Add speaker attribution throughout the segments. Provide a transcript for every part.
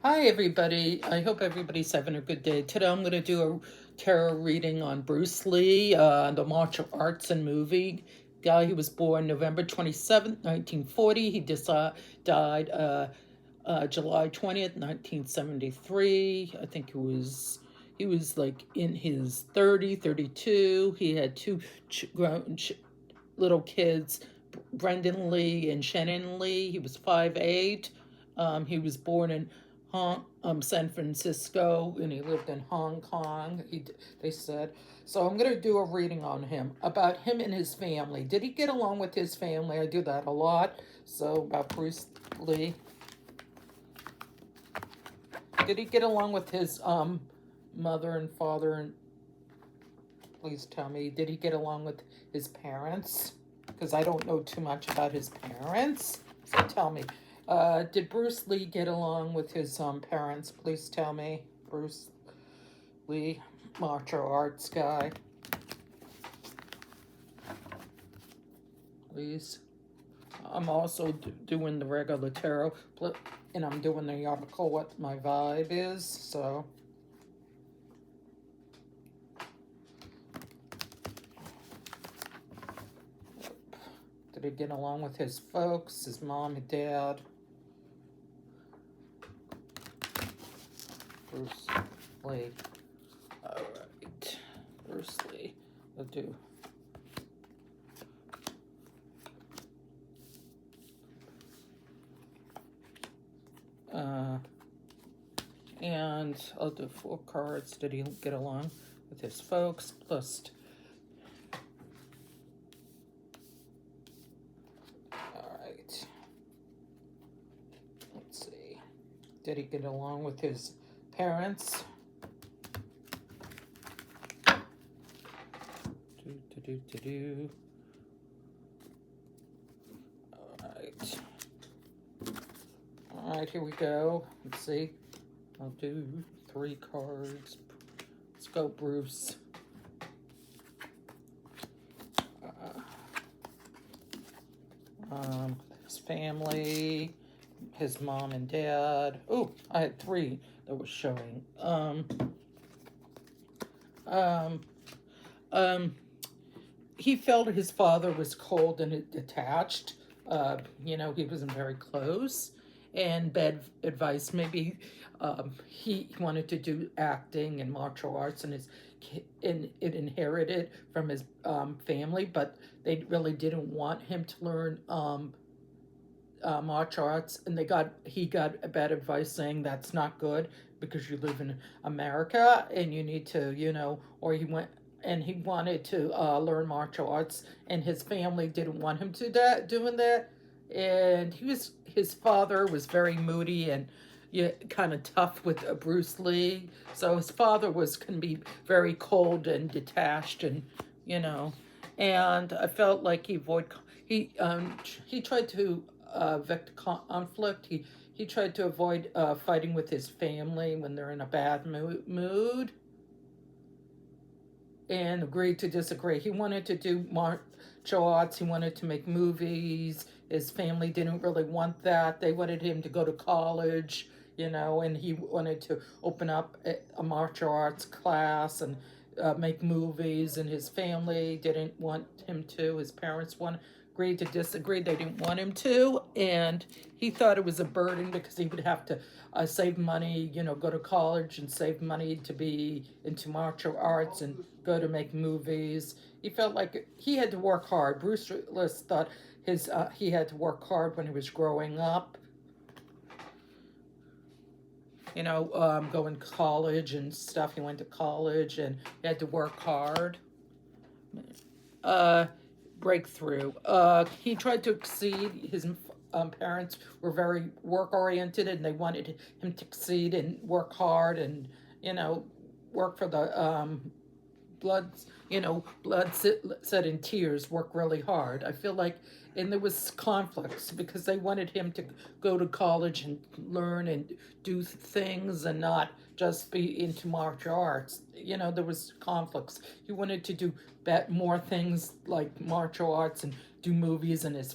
Speaker 1: Hi, everybody. I hope everybody's having a good day. Today I'm going to do a tarot reading on Bruce Lee, the martial arts and movie guy. He was born November 27th, 1940. He died July 20th, 1973. I think he was like in his 32. He had two grown little kids, Brendan Lee and Shannon Lee. He was 5'8". He was born in San Francisco, and he lived in Hong Kong. They said. So I'm going to do a reading on him, about him and his family. Did he get along with his family? I do that a lot. So about Bruce Lee. Did he get along with his mother and father? And please tell me, did he get along with his parents? Because I don't know too much about his parents. So tell me, did Bruce Lee get along with his parents? Please tell me. Bruce Lee, martial arts guy. Please. I'm also doing the regular tarot, and I'm doing the article, what my vibe is, so. Did he get along with his folks, his mom and dad? Bruce Lee. Alright. Bruce Lee. I'll do. And I'll do 4 cards. Did he get along with his folks? Plus. Alright. Let's see. Did he get along with his parents? Alright, here we go. Let's see. I'll do 3 cards. Let's go, Bruce. His family, his mom and dad. Oh, I had 3 that was showing. He felt his father was cold and detached. He wasn't very close. And bad advice. Maybe he wanted to do acting and martial arts, and it inherited from his family, but they really didn't want him to learn martial arts, and he got bad advice saying that's not good because you live in America and you need to, or he wanted to learn martial arts, and his family didn't want him to doing that, and his father was very moody and kind of tough with Bruce Lee, so his father can be very cold and detached, and I felt like he tried to vect conflict. He tried to avoid fighting with his family when they're in a bad mood, and agreed to disagree. He wanted to do martial arts. He wanted to make movies. His family didn't really want that. They wanted him to go to college, and he wanted to open up a martial arts class and make movies, and his family didn't want him to. His parents agreed to disagree. They didn't want him to, and he thought it was a burden because he would have to save money, go to college and save money to be into martial arts and go to make movies. He felt like he had to work hard. Bruce Willis thought he had to work hard when he was growing up. Going to college and stuff. He went to college and he had to work hard. Breakthrough. He tried to exceed. His parents were very work-oriented, and they wanted him to succeed and work hard and, work for the blood, sweat and tears, work really hard. I feel like, and there was conflicts because they wanted him to go to college and learn and do things and not just be into martial arts. There was conflicts. He wanted to do more things like martial arts and do movies, and his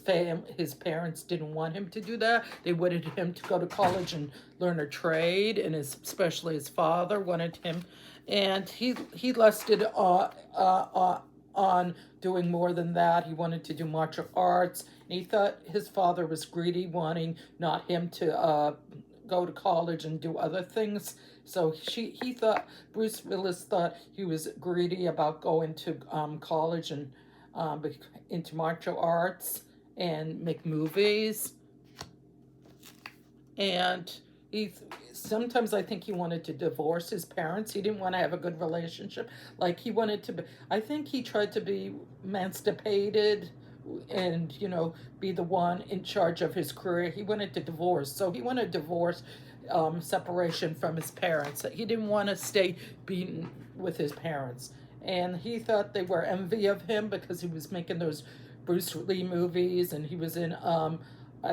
Speaker 1: parents didn't want him to do that. They wanted him to go to college and learn a trade, and especially his father wanted him, and he lusted on doing more than that. He wanted to do martial arts, and he thought his father was greedy, wanting not him to go to college and do other things. So he thought, Bruce Willis thought he was greedy about going to college and into martial arts and make movies. And he sometimes I think he wanted to divorce his parents. He didn't want to have a good relationship. Like he wanted to be, I think he tried to be emancipated and be the one in charge of his career. He wanted to divorce, so he wanted divorce, separation from his parents. He didn't want to stay beaten with his parents, and he thought they were envy of him because he was making those Bruce Lee movies, and he was in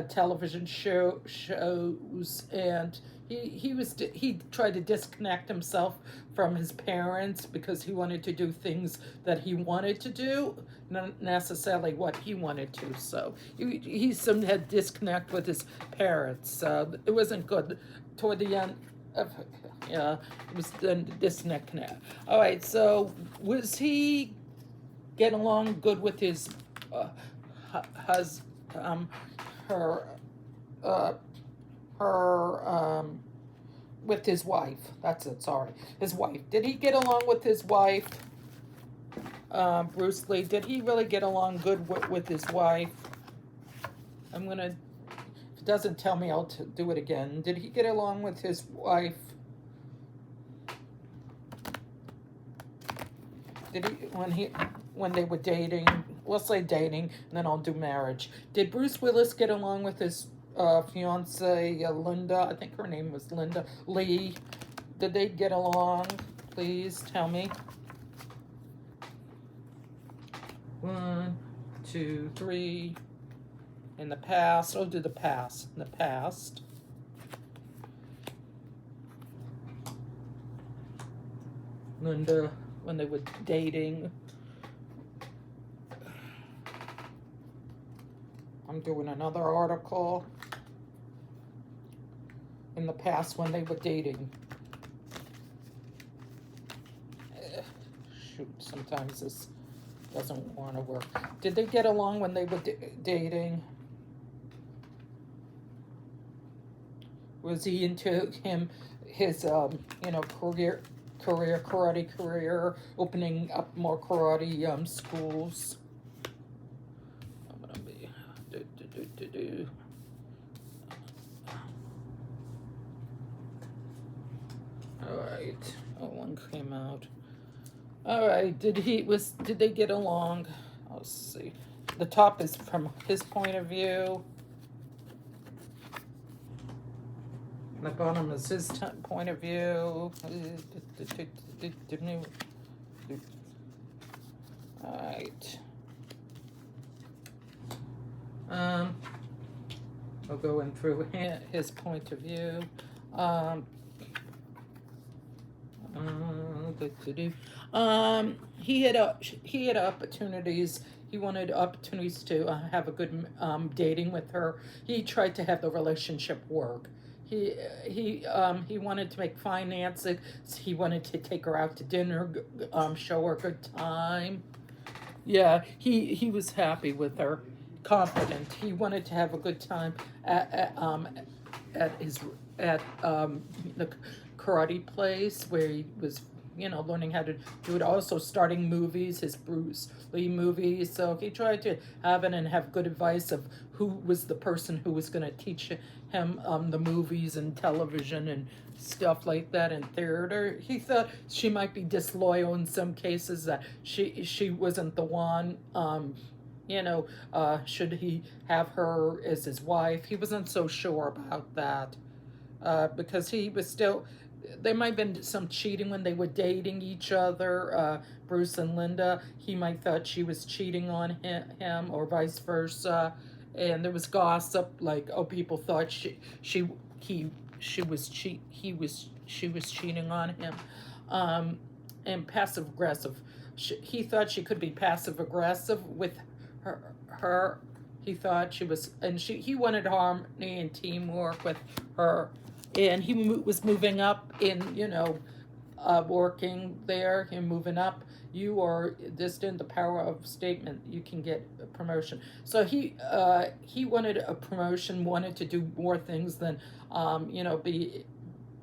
Speaker 1: television shows, and he tried to disconnect himself from his parents because he wanted to do things that he wanted to do, not necessarily what he wanted to. So he some had disconnect with his parents. It wasn't good. Toward the end of yeah, it was the disconnect. All right. So was he getting along good with his hus her her with his wife? That's it. Sorry, his wife. Did he get along with his wife? Bruce Lee, did he really get along good with his wife? I'm gonna, if it doesn't tell me, I'll do it again. Did he get along with his wife? Did he, when they were dating, we'll say dating, and then I'll do marriage. Did Bruce Willis get along with his fiance, Linda? I think her name was Linda Lee. Did they get along? Please tell me. 1, 2, 3. In the past. Oh, do the past. In the past. Linda, when they were dating. I'm doing another article. In the past, when they were dating. Shoot, sometimes this doesn't want to work. Did they get along when they were dating? Was he into his karate career, opening up more karate schools? I'm gonna be All right. Oh, one came out. All right. Did they get along? Let's see. The top is from his point of view. The bottom is his point of view. All right. We'll go in through his point of view. He had opportunities. He wanted opportunities to have a good dating with her. He tried to have the relationship work. He wanted to make finances. He wanted to take her out to dinner, show her a good time. Yeah, he was happy with her, confident. He wanted to have a good time at the karate place where he was, learning how to do it. Also starting movies, his Bruce Lee movies. So he tried to have it and have good advice of who was the person who was going to teach him the movies and television and stuff like that in theater. He thought she might be disloyal in some cases, that she wasn't the one. Should he have her as his wife? He wasn't so sure about that because he was still. There might have been some cheating when they were dating each other, Bruce and Linda. He might thought she was cheating on him or vice versa. And there was gossip, like, oh, people thought she was cheating on him. And passive aggressive. He thought she could be passive aggressive with her. He thought she was, and he wanted harmony and teamwork with her, and he was moving up in, working there, him moving up. You are distant, the power of statement. You can get a promotion. So he wanted a promotion, wanted to do more things than,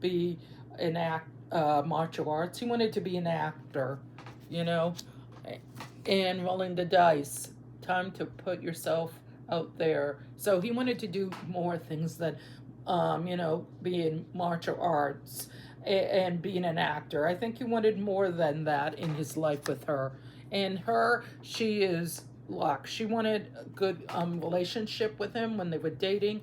Speaker 1: be an martial arts. He wanted to be an actor, you know, and rolling the dice. Time to put yourself out there. So he wanted to do more things than, be in martial arts and being an actor. I think he wanted more than that in his life with her. And she is luck. She wanted a good relationship with him when they were dating.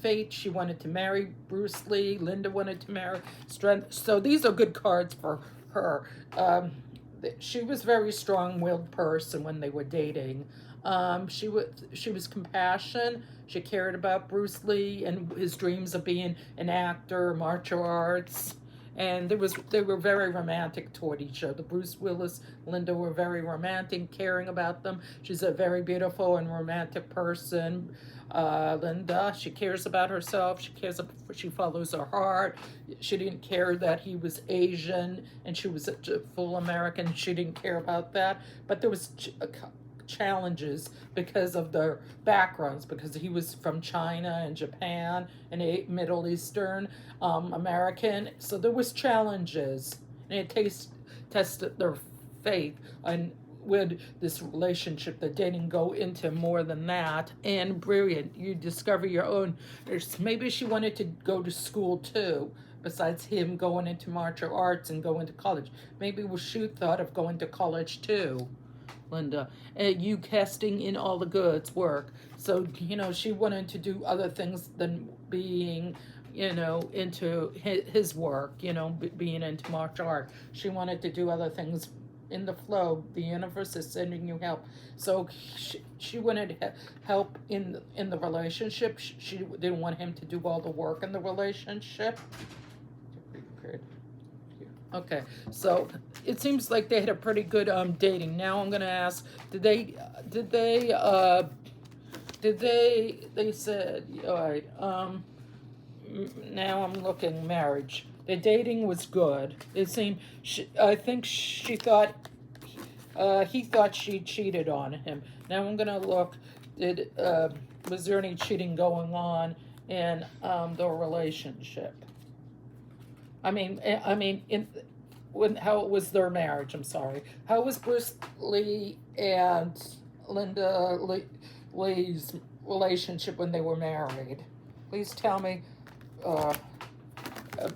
Speaker 1: Fate, she wanted to marry Bruce Lee. Linda wanted to marry Strength. So these are good cards for her. She was a very strong-willed person when they were dating. She was compassionate. She cared about Bruce Lee and his dreams of being an actor, martial arts, and they were very romantic toward each other. Bruce Willis, Linda were very romantic, caring about them. She's a very beautiful and romantic person. Linda, she cares about herself. She follows her heart. She didn't care that he was Asian and she was a full American. She didn't care about that. But there was challenges because of their backgrounds, because he was from China and Japan and a Middle Eastern American. So there was challenges, and it tested their faith. And with this relationship, that didn't go into more than that. And brilliant, you discover your own. Maybe she wanted to go to school too, besides him going into martial arts and going to college. Maybe she thought of going to college too, Linda. You casting in all the goods work. So, she wanted to do other things than being, into his work, being into martial art. She wanted to do other things in the flow. The universe is sending you help. So she wanted help in the relationship. She didn't want him to do all the work in the relationship. Okay, so it seems like they had a pretty good dating. Now I'm gonna ask, they said, all right, now I'm looking marriage. The dating was good. It seemed, I think she thought, he thought she cheated on him. Now I'm gonna look, was there any cheating going on in the relationship? How was their marriage? I'm sorry. How was Bruce Lee and Linda Lee's relationship when they were married? Please tell me,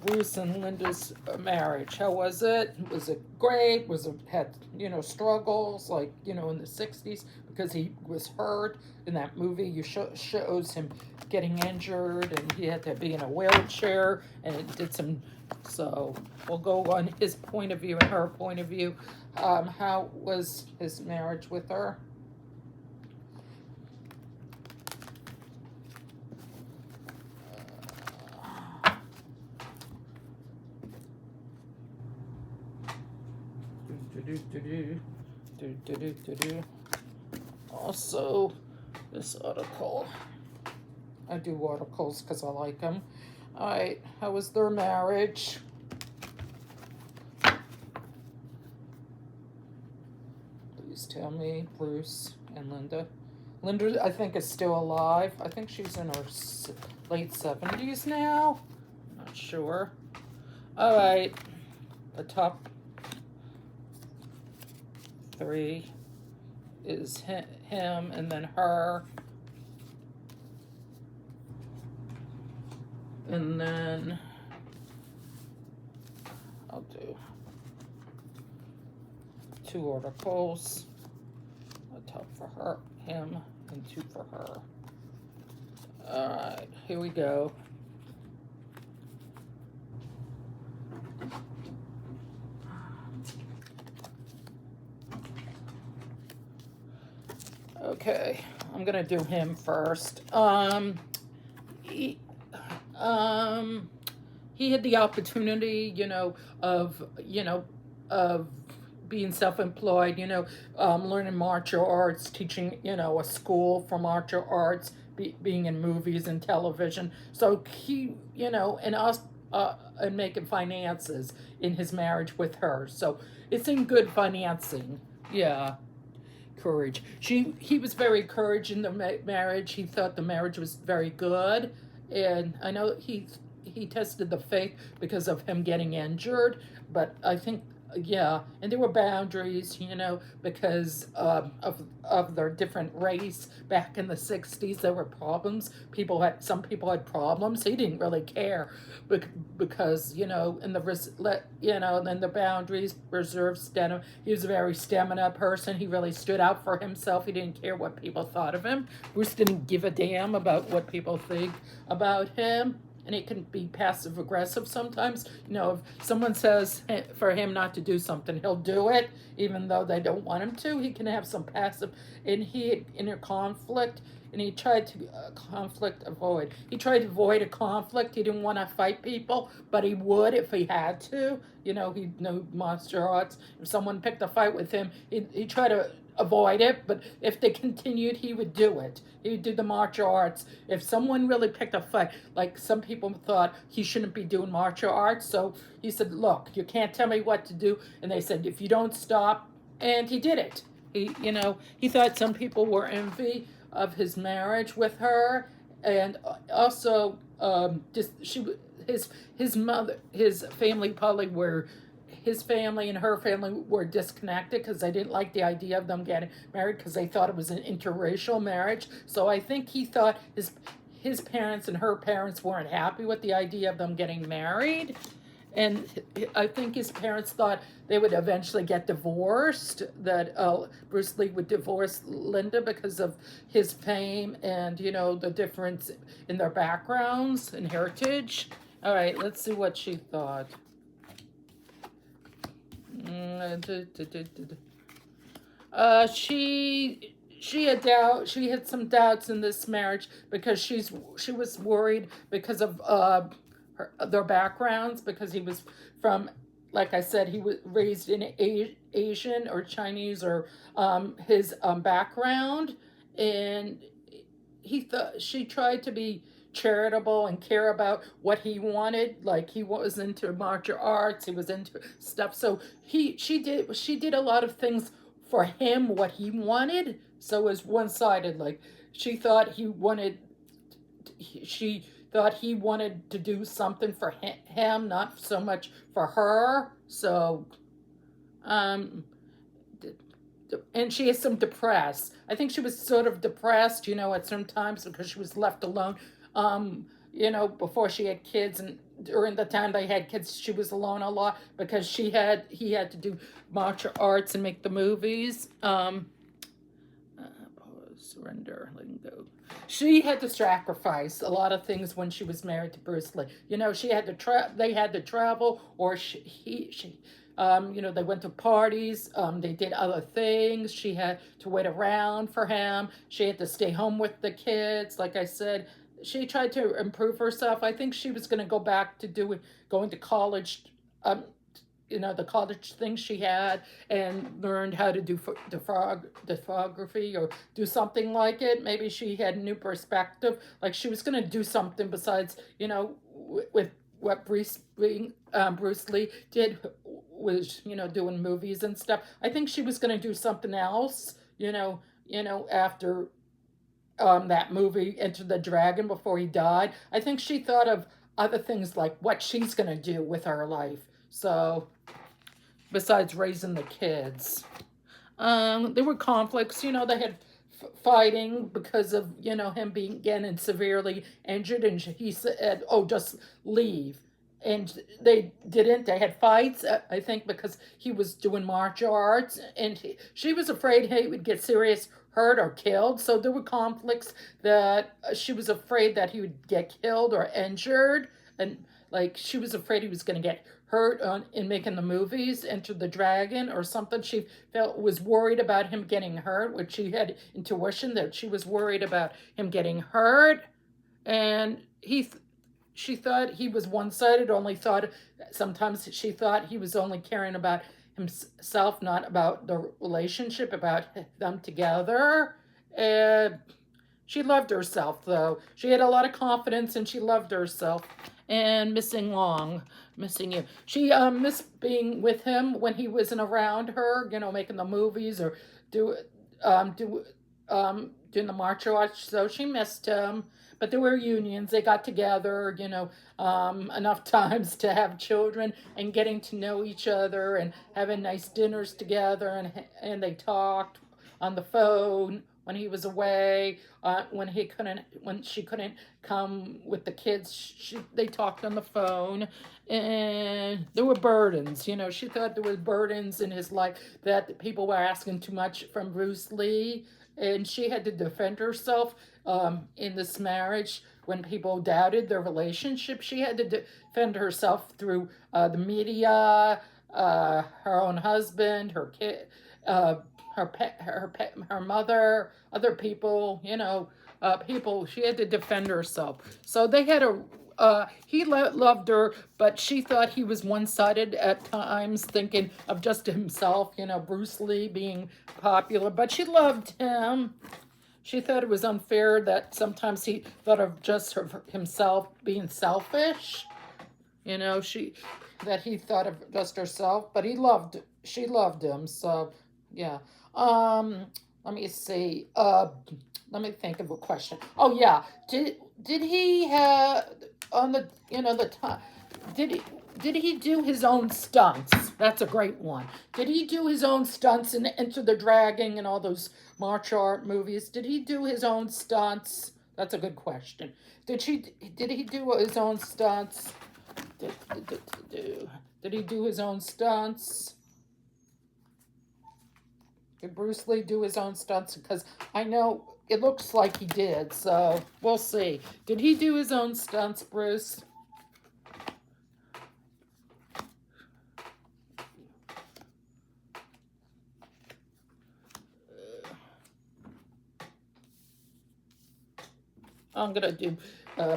Speaker 1: Bruce and Linda's marriage. How was it? Was it great? Had struggles like in the 60s, because he was hurt in that movie? You shows him getting injured and he had to be in a wheelchair, and it did some. So we'll go on his point of view and her point of view. How was his marriage with her? Also, this article. I do articles because I like them. All right, how was their marriage? Please tell me, Bruce and Linda. Linda, I think, is still alive. I think she's in her late 70s now. I'm not sure. All right, the top 3 is him and then her. And then I'll do 2 articles, a top for him, and 2 for her. All right, here we go. Okay, I'm gonna do him first. He had the opportunity, of being self-employed, learning martial arts, teaching, a school for martial arts, being in movies and television. So he, and us, and making finances in his marriage with her. So it's in good financing. Yeah, courage. He was very courage in the marriage. He thought the marriage was very good, and I know he tested the faith because of him getting injured. But I think, yeah, and there were boundaries, because of their different race. Back in the '60s, there were problems. Some people had problems. He didn't really care, because in the and then the boundaries reserved stamina. He was a very stamina person. He really stood out for himself. He didn't care what people thought of him. Bruce didn't give a damn about what people think about him. And it can be passive aggressive sometimes. If someone says for him not to do something, he'll do it, even though they don't want him to. He can have some passive, and inner conflict, and he tried to avoid. He tried to avoid a conflict. He didn't want to fight people, but he would if he had to. He knew martial arts. If someone picked a fight with him, he'd try to avoid it, but if they continued, he would do it. He would do the martial arts. If someone really picked a fight, like some people thought he shouldn't be doing martial arts, so he said, look, you can't tell me what to do, and they said, if you don't stop, and he did it. He thought some people were envy of his marriage with her, and also his mother, his family probably were, his family and her family were disconnected because they didn't like the idea of them getting married, because they thought it was an interracial marriage. So I think he thought his parents and her parents weren't happy with the idea of them getting married. And I think his parents thought they would eventually get divorced, that Bruce Lee would divorce Linda because of his fame and, the difference in their backgrounds and heritage. All right, let's see what she thought. She had doubt. She had some doubts in this marriage because she was worried because of their backgrounds, because he was from, like I said, he was raised in Asian or Chinese, or his background, and she tried to be charitable and care about what he wanted. Like, he was into martial arts, he was into stuff, so she did a lot of things for him, what he wanted. So it was one-sided. Like, she thought he wanted to do something for him, not so much for her. So and she has some depressed. I think she was sort of depressed, at some times, because she was left alone. Before she had kids, and during the time they had kids, she was alone a lot because he had to do martial arts and make the movies. Surrender, letting go. She had to sacrifice a lot of things when she was married to Bruce Lee. She had to they had to travel, or they went to parties. They did other things. She had to wait around for him. She had to stay home with the kids. Like I said, she tried to improve herself. I think she was going to go back to going to college, the college things she had, and learned how to do photography, or do something like it. Maybe she had a new perspective. Like, she was going to do something besides, with what Bruce Lee did, was, doing movies and stuff. I think she was going to do something else, after that movie, Enter the Dragon, before he died. I think she thought of other things, like what she's going to do with her life. So, besides raising the kids. There were conflicts, they had fighting because of, him getting severely injured, and he said, oh, just leave. And they didn't. They had fights, I think, because he was doing martial arts, and she was afraid he would get serious hurt or killed. So there were conflicts that she was afraid that he would get killed or injured, and like, she was afraid he was going to get hurt in making the movies, Enter the Dragon or something. She was worried about him getting hurt, which she had intuition that she was worried about him getting hurt, and she thought he was one-sided. Sometimes she thought he was only caring about himself, not about the relationship, about them together. Uh, she loved herself, though. She had a lot of confidence and she loved herself. And missing Long, missing you. She missed being with him when he wasn't around her, making the movies or do do doing the martial arts. So she missed him. But there were unions. They got together, enough times to have children and getting to know each other and having nice dinners together, and they talked on the phone when he was away, when she couldn't come with the kids, they talked on the phone, and there were burdens. She thought there were burdens in his life, that people were asking too much from Bruce Lee, and she had to defend herself in this marriage. When people doubted their relationship, she had to defend herself through the media, her own husband, her kid, her mother, other people, people. She had to defend herself. So they had a. He loved her, but she thought he was one-sided at times, thinking of just himself. Bruce Lee being popular, but she loved him. She thought it was unfair that sometimes he thought of just himself being selfish. She that he thought of just herself, but she loved him. So yeah. Um, Let me see. Let me think of a question. Oh yeah, did he have on the time? Did he did he do his own stunts? That's a great one. Did he do his own stunts in Enter the Dragon and all those martial art movies? Did he do his own stunts? That's a good question. Did he do his own stunts? Did, did, did, did he do his own stunts? Did Bruce Lee do his own stunts? Because I know it looks like he did, so we'll see. Did he do his own stunts, Bruce? I'm gonna do uh,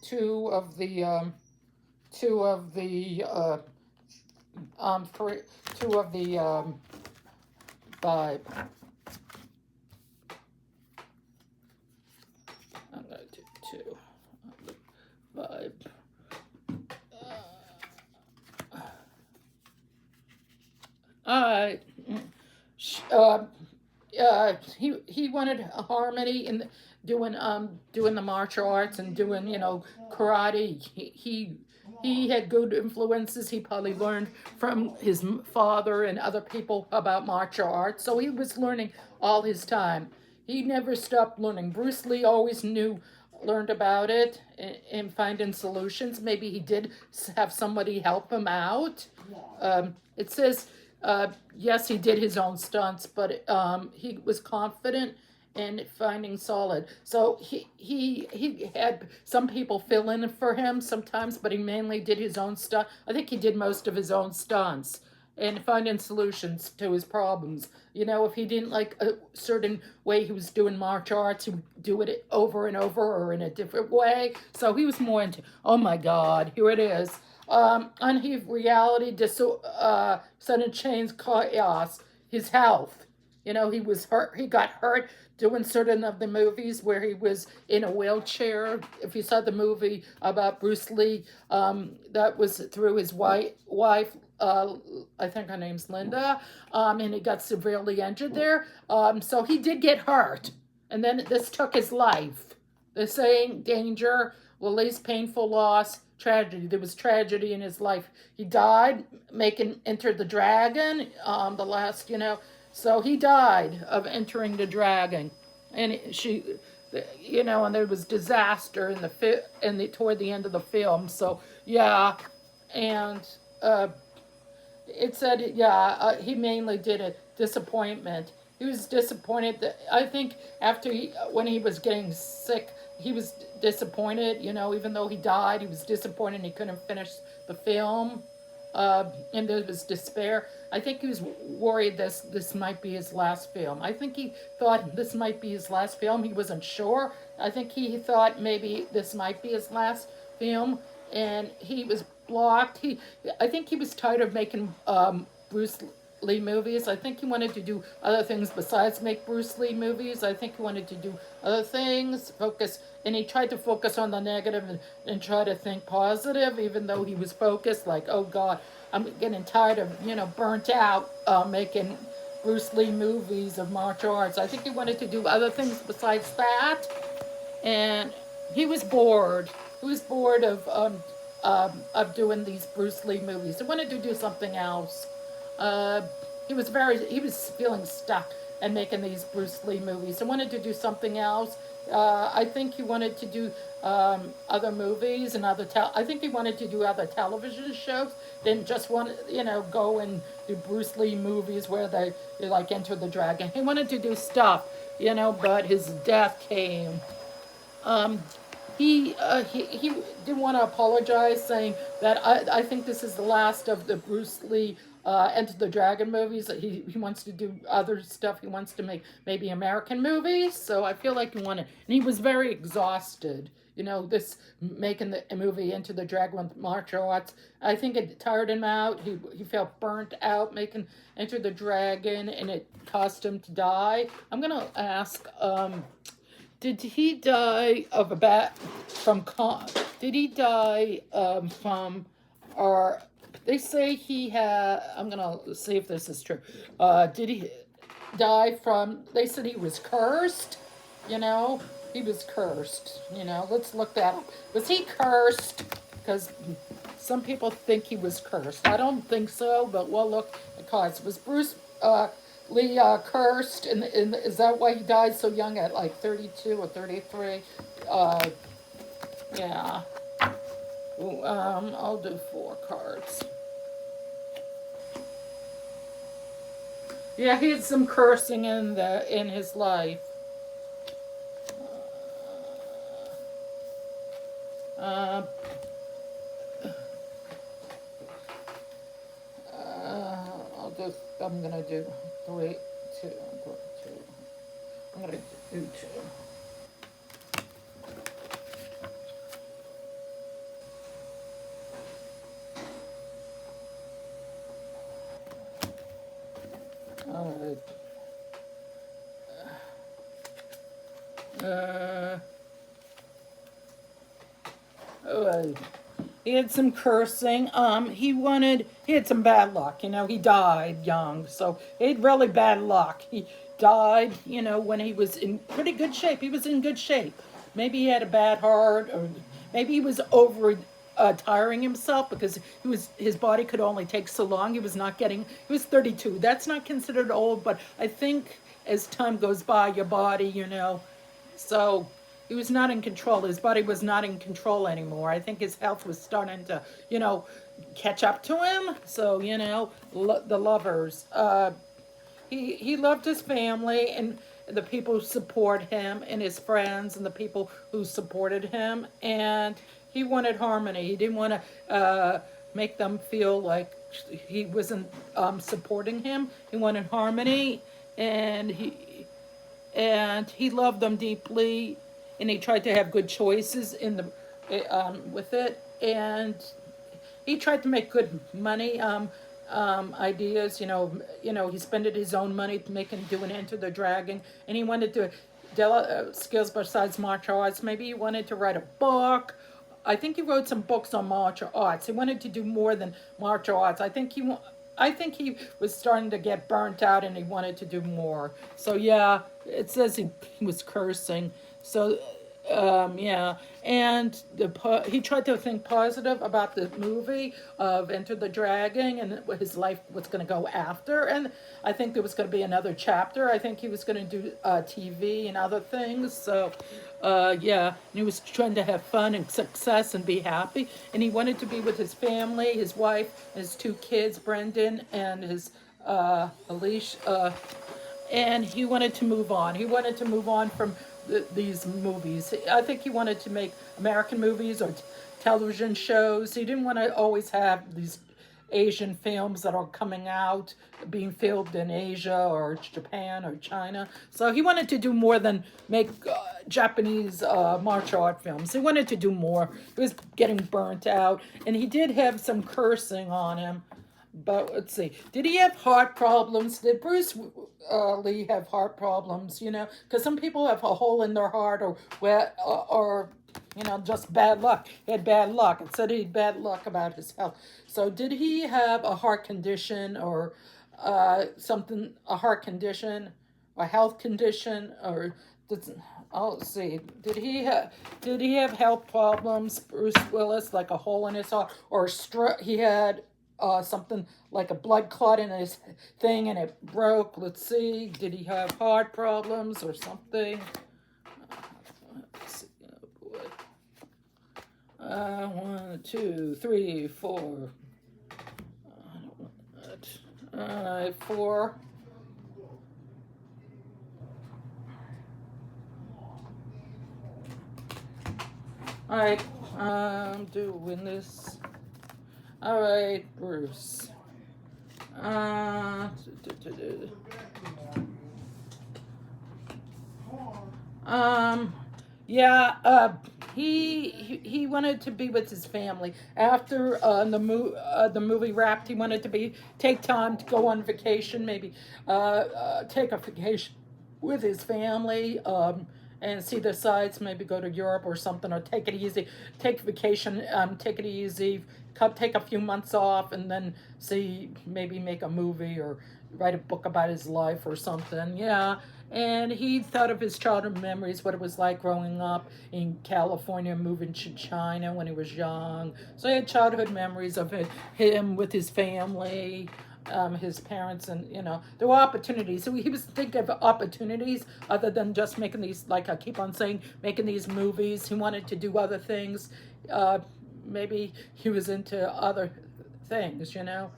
Speaker 1: two of the two of the three, two of the five. I'm gonna do two of the five. Alright. Uh, he wanted harmony in doing the martial arts and doing karate. He had good influences. He probably learned from his father and other people about martial arts, so he was learning all his time. He never stopped learning. Bruce Lee always learned about it and finding solutions. Maybe he did have somebody help him out. It says, yes, he did his own stunts, but he was confident and finding solid. So he had some people fill in for him sometimes, but he mainly did his own stuff. I think he did most of his own stunts and finding solutions to his problems. If he didn't like a certain way he was doing martial arts, he would do it over and over or in a different way. So he was more into, oh my God, here it is. Unheaved reality, sudden change, chaos, his health. He was hurt. He got hurt doing certain of the movies where he was in a wheelchair. If you saw the movie about Bruce Lee, that was through his wife. I think her name's Linda, and he got severely injured there. So he did get hurt, and then this took his life. The saying, danger, release, painful loss, tragedy. There was tragedy in his life. He died making Enter the Dragon, the last, so he died of entering the dragon, and and there was disaster toward the end of the film. So yeah, and it said he mainly did a disappointment. He was disappointed that I think when he was getting sick, he was disappointed. Even though he died, he was disappointed he couldn't finish the film. And there was despair. I think he was worried this might be his last film. I think he thought this might be his last film. He wasn't sure. I think he thought maybe this might be his last film, and he was blocked. I think he was tired of making Bruce Lee movies. I think he wanted to do other things besides make Bruce Lee movies. I think he wanted to do other things, focus, and he tried to focus on the negative and try to think positive, even though he was focused like, oh God, I'm getting tired of, burnt out making Bruce Lee movies of martial arts. I think he wanted to do other things besides that, and he was bored. He was bored of doing these Bruce Lee movies. He wanted to do something else. Uh, he was feeling stuck and making these Bruce Lee movies. He wanted to do something else. I think he wanted to do other movies and I think he wanted to do other television shows. Didn't just want to, go and do Bruce Lee movies where they like Enter the Dragon. He wanted to do stuff, but his death came. Um, he didn't want to apologize, saying that I think this is the last of the Bruce Lee Enter the Dragon movies. He wants to do other stuff. He wants to make maybe American movies. So I feel like he wanted, and he was very exhausted. This making the movie Into the Dragon with martial arts, I think it tired him out. He felt burnt out making Enter the Dragon, and it caused him to die. I'm gonna ask. Did he die of a bat from did he die from or they say he had I'm gonna see if this is true. Did he die from they said he was cursed, you know? He was cursed, Let's look that up. Was he cursed? Because some people think he was cursed. I don't think so, but we'll look at cards. Was Bruce Lee cursed, and is that why he died so young at like 32 or 33? Yeah. I'll do 4 cards. Yeah, he had some cursing in his life. Uh, I'm gonna do 3, 2, 2. I'm gonna do 2. Alright. Alright. He had some cursing. He had some bad luck. He died young. So he had really bad luck. He died, when he was in pretty good shape. He was in good shape. Maybe he had a bad heart, or maybe he was over tiring himself because his body could only take so long. He was 32. That's not considered old, but I think as time goes by, your body, so he was not in control. His body was not in control anymore. I think his health was starting to, catch up to him. So, the lovers. He loved his family and the people who support him and his friends and the people who supported him. And he wanted harmony. He didn't want to make them feel like he wasn't supporting him. He wanted harmony, and he loved them deeply, and he tried to have good choices with it, and he tried to make good money ideas. He spent his own money to doing Enter the Dragon, and he wanted to develop skills besides martial arts. Maybe he wanted to write a book. I think he wrote some books on martial arts. He wanted to do more than martial arts. I think he was starting to get burnt out, and he wanted to do more. So yeah, it says he was cursing. So yeah, and he tried to think positive about the movie of Enter the Dragon and what his life was going to go after. And I think there was going to be another chapter. I think he was going to do TV and other things. So yeah, and he was trying to have fun and success and be happy. And he wanted to be with his family, his wife, his 2 kids, Brendan and his Alicia. And he wanted to move on. He wanted to move on from these movies. I think he wanted to make American movies or television shows. He didn't want to always have these Asian films that are coming out being filmed in Asia or Japan or China. So he wanted to do more than make Japanese martial art films. He wanted to do more. He was getting burnt out, and he did have some cursing on him. But let's see. Did he have heart problems? Did Bruce Lee have heart problems? You know, because some people have a hole in their heart, or you know, just bad luck. He had bad luck. It said he had bad luck about his health. So did he have a heart condition or something? A heart condition, a health condition, or did, oh, let's see. Did he have health problems, Bruce Willis, like a hole in his heart, or he had something like a blood clot in his thing and it broke? Let's see. Did he have heart problems or something? Let's see. Oh boy. 1, 2, 3, 4. I don't want that. 4. All right. I'm doing this. All right, Bruce. Uh, um, yeah. He wanted to be with his family after the movie wrapped. He wanted to take time to go on vacation, maybe take a vacation with his family. And see the sights, maybe go to Europe or something, or take it easy, take vacation, take it easy, take a few months off, and then see, maybe make a movie or write a book about his life or something. Yeah. And he thought of his childhood memories, what it was like growing up in California, moving to China when he was young. So he had childhood memories of him with his family, his parents, and you know, there were opportunities. So he was thinking of opportunities other than just making these, like I keep on saying, making these movies. He wanted to do other things. Maybe he was into other things, you know.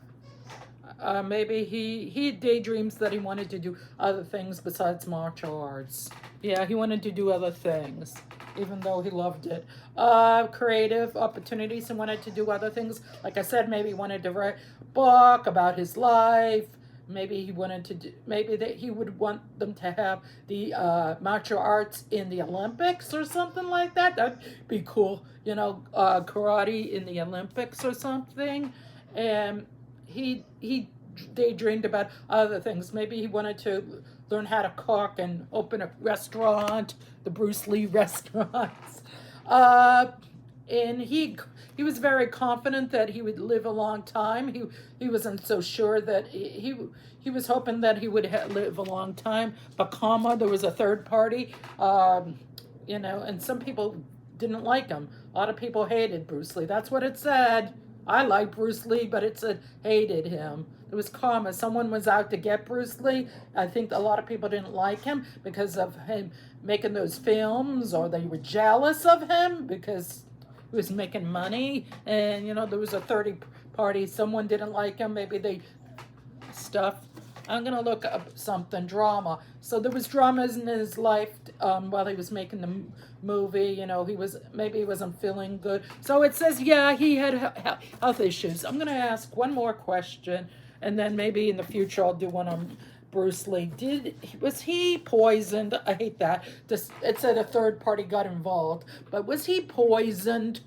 Speaker 1: Maybe he had daydreams that he wanted to do other things besides martial arts. Yeah, he wanted to do other things, even though he loved it. Creative opportunities, and wanted to do other things. Like I said, maybe he wanted to write a book about his life. Maybe he wanted to do, maybe that he would want them to have the martial arts in the Olympics or something like that. That'd be cool, you know, karate in the Olympics or something. And he daydreamed about other things. Maybe he wanted to learn how to cook and open a restaurant, the Bruce Lee restaurants. Uh, and he was very confident that he would live a long time. He wasn't so sure that he was hoping that he would live a long time. But there was a third party, you know, and some people didn't like him. A lot of people hated Bruce Lee. That's what it said. I like Bruce Lee, but it said hated him. It was karma. Someone was out to get Bruce Lee. I think a lot of people didn't like him because of him making those films, or they were jealous of him because he was making money. And, you know, there was a 30 party. Someone didn't like him. Maybe they stuff. I'm going to look up something, drama. So there was dramas in his life while he was making the movie. You know, maybe he wasn't feeling good. So it says, yeah, he had health issues. I'm going to ask one more question, and then maybe in the future I'll do one on Bruce Lee. Was he poisoned? I hate that. It said a third party got involved, but was he poisoned?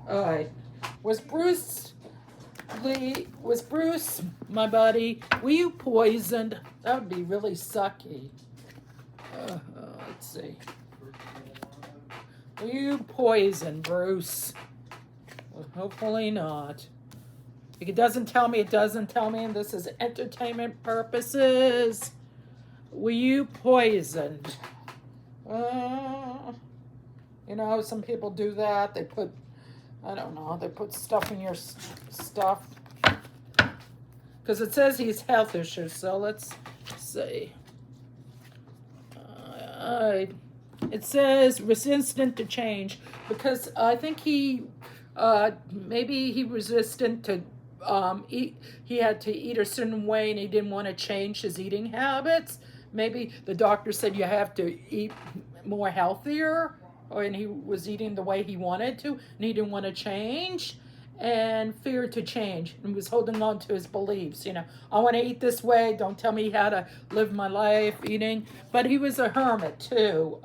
Speaker 1: All right. Was Bruce, my buddy, were you poisoned? That would be really sucky. Let's see. Were you poisoned, Bruce? Well, hopefully not. If it doesn't tell me, it doesn't tell me, and this is entertainment purposes. Were you poisoned? You know, some people do that. They put, I don't know, they put stuff in your stuff. Because it says he's health issues, so let's see. It says resistant to change, because I think maybe he resistant to eat. He had to eat a certain way, and he didn't want to change his eating habits. Maybe the doctor said you have to eat more healthier, and he was eating the way he wanted to, and he didn't want to change, and feared to change, and was holding on to his beliefs. You know, I want to eat this way. Don't tell me how to live my life eating. But he was a hermit too.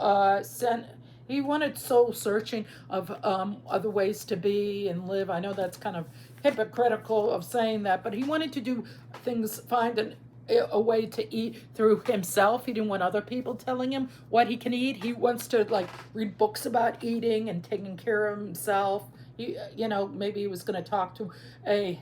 Speaker 1: he wanted soul searching of other ways to be and live. I know that's kind of hypocritical of saying that, but he wanted to do things, find a way to eat through himself. He didn't want other people telling him what he can eat. He wants to like read books about eating and taking care of himself. He, maybe he was going to talk to a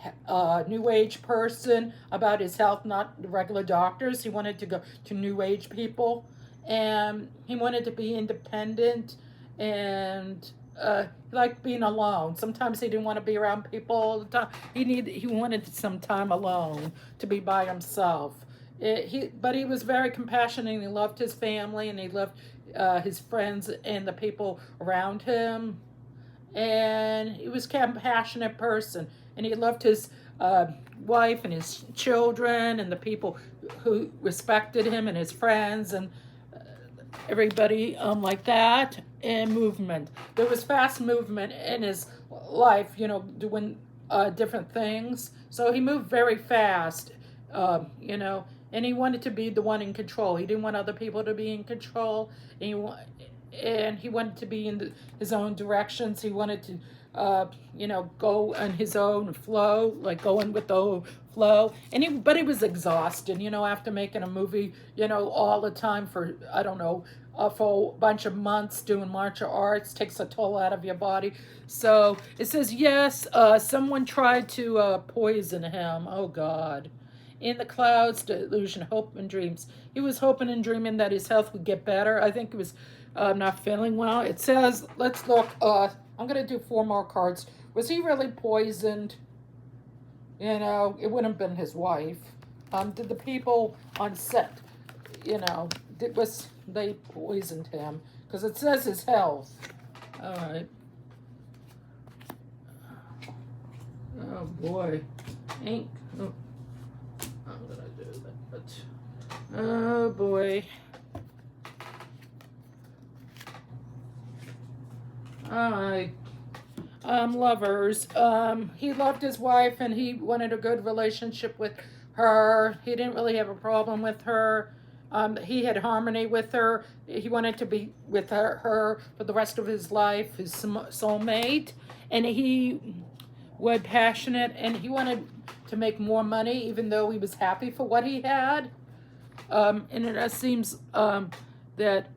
Speaker 1: new age person about his health, not the regular doctors. He wanted to go to new age people, and he wanted to be independent, and he liked being alone. Sometimes he didn't want to be around people all the time. He wanted some time alone to be by himself. But he was very compassionate, and he loved his family, and he loved his friends and the people around him. And he was a compassionate person, and he loved his wife and his children and the people who respected him and his friends and everybody like that. And movement, there was fast movement in his life, doing different things. So he moved very fast, and he wanted to be the one in control. He didn't want other people to be in control, and he wanted to be in his own directions. He wanted to go on his own flow, like going with the flow. But he was exhausted, after making a movie, all the time for, I don't know, for a bunch of months doing martial arts takes a toll out of your body. So it says, yes, someone tried to poison him. Oh, God. In the clouds, delusion, hope and dreams. He was hoping and dreaming that his health would get better. I think he was not feeling well. It says, let's look. I'm going to do 4 more cards. Was he really poisoned? It wouldn't have been his wife. Did the people on set, they poisoned him? Because it says his health. All right. Oh, boy. Ink. Oh. I'm going to do that. Oh, boy. Alright. Lovers. He loved his wife and he wanted a good relationship with her. He didn't really have a problem with her. He had harmony with her. He wanted to be with her for the rest of his life, his soulmate. And he was passionate, and he wanted to make more money, even though he was happy for what he had. And it seems that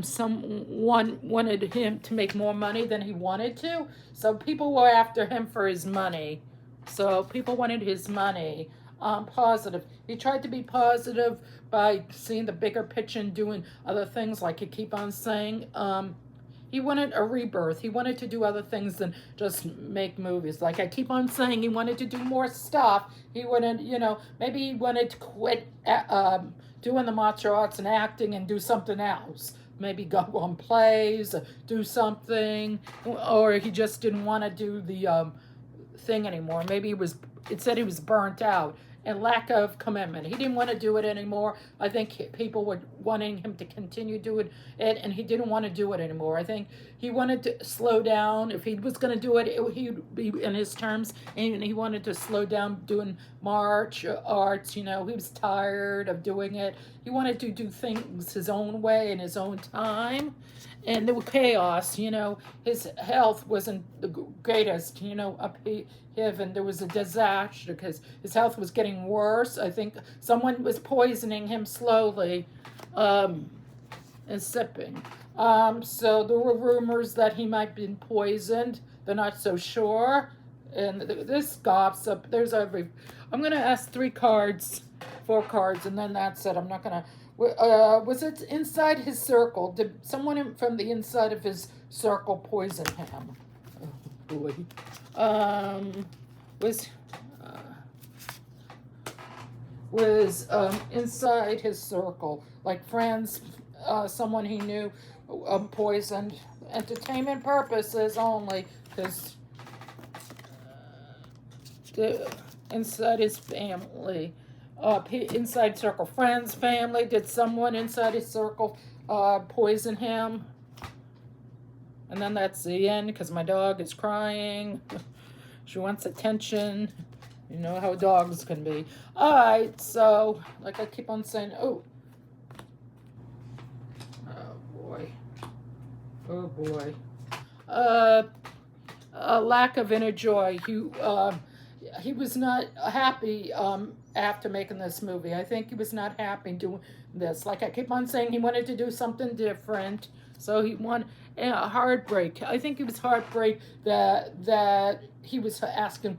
Speaker 1: someone wanted him to make more money than he wanted to. So people were after him for his money. So people wanted his money. Positive. He tried to be positive by seeing the bigger picture and doing other things, like he keep on saying. He wanted a rebirth. He wanted to do other things than just make movies. Like I keep on saying, he wanted to do more stuff. He wanted, maybe he wanted to quit doing the martial arts and acting and do something else. Maybe go on plays, do something, or he just didn't want to do the thing anymore. Maybe it said he was burnt out and lack of commitment. He didn't want to do it anymore. I think people were wanting him to continue doing it, and he didn't want to do it anymore. I think he wanted to slow down. If he was going to do it, he'd be in his terms, and he wanted to slow down doing martial arts. He was tired of doing it. He wanted to do things his own way in his own time. And there was chaos, his health wasn't the greatest, up here, and there was a disaster because his health was getting worse. I think someone was poisoning him slowly and sipping. So there were rumors that he might have been poisoned. They're not so sure. And this gossip, I'm going to ask 4 cards, and then that's it. I'm not going to. Was it inside his circle? Did someone from the inside of his circle poison him? Oh, boy. Was inside his circle, like friends, someone he knew, poisoned. Entertainment purposes only, because inside his family. Inside circle, friends, family. Did someone inside his circle poison him? And then that's the end, because my dog is crying. She wants attention. You know how dogs can be. Alright, so like I keep on saying, oh boy. Oh boy. Uh, a lack of inner joy. He was not happy after making this movie. I think he was not happy doing this. Like I keep on saying, he wanted to do something different. So he won a heartbreak. I think it was heartbreak that he was asking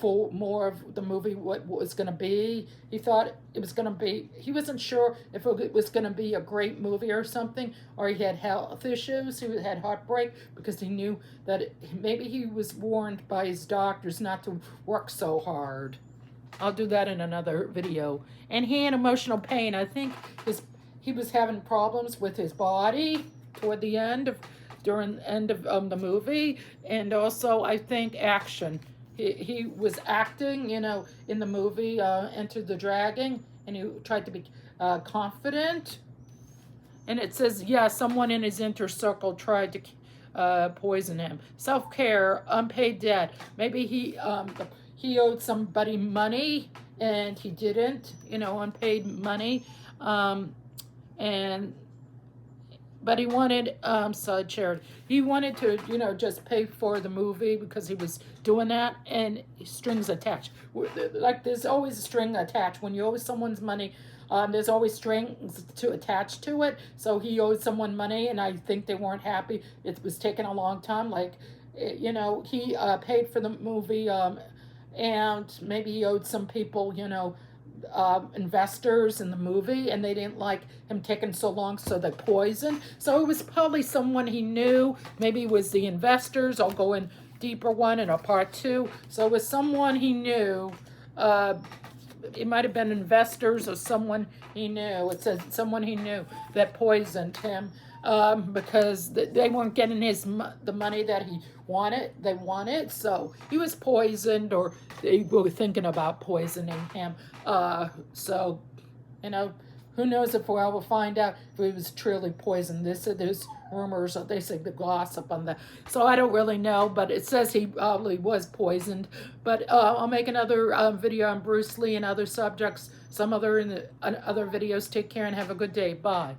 Speaker 1: for more of the movie, what was going to be. He thought it was going to be, he wasn't sure if it was going to be a great movie or something, or he had health issues, he had heartbreak because he knew that maybe he was warned by his doctors not to work so hard. I'll do that in another video. And he had emotional pain. I think he was having problems with his body toward the end of during the end of the movie, and also I think action. He was acting, in the movie Enter the Dragon, and he tried to be confident. And it says, yeah, someone in his inner circle tried to poison him. Self-care, unpaid debt. Maybe he owed somebody money and he didn't, unpaid money. And but he wanted side charity. He wanted to, just pay for the movie because he was doing that, and strings attached. Like there's always a string attached when you owe someone's money. There's always strings to attach to it. So he owed someone money, and I think they weren't happy. It was taking a long time. Like, he paid for the movie, and maybe he owed some people, investors in the movie, and they didn't like him taking so long, so they poisoned. So it was probably someone he knew. Maybe it was the investors. I'll go in deeper one in a part 2. So it was someone he knew. It might have been investors or someone he knew. It says someone he knew that poisoned him because they weren't getting the money that he wanted. They wanted, so he was poisoned, or they were thinking about poisoning him. So, who knows if we'll ever find out if he was truly poisoned. There's rumors, they say the gossip on that. So I don't really know, but it says he probably was poisoned. But I'll make another video on Bruce Lee and other subjects, some other in the other videos. Take care and have a good day. Bye.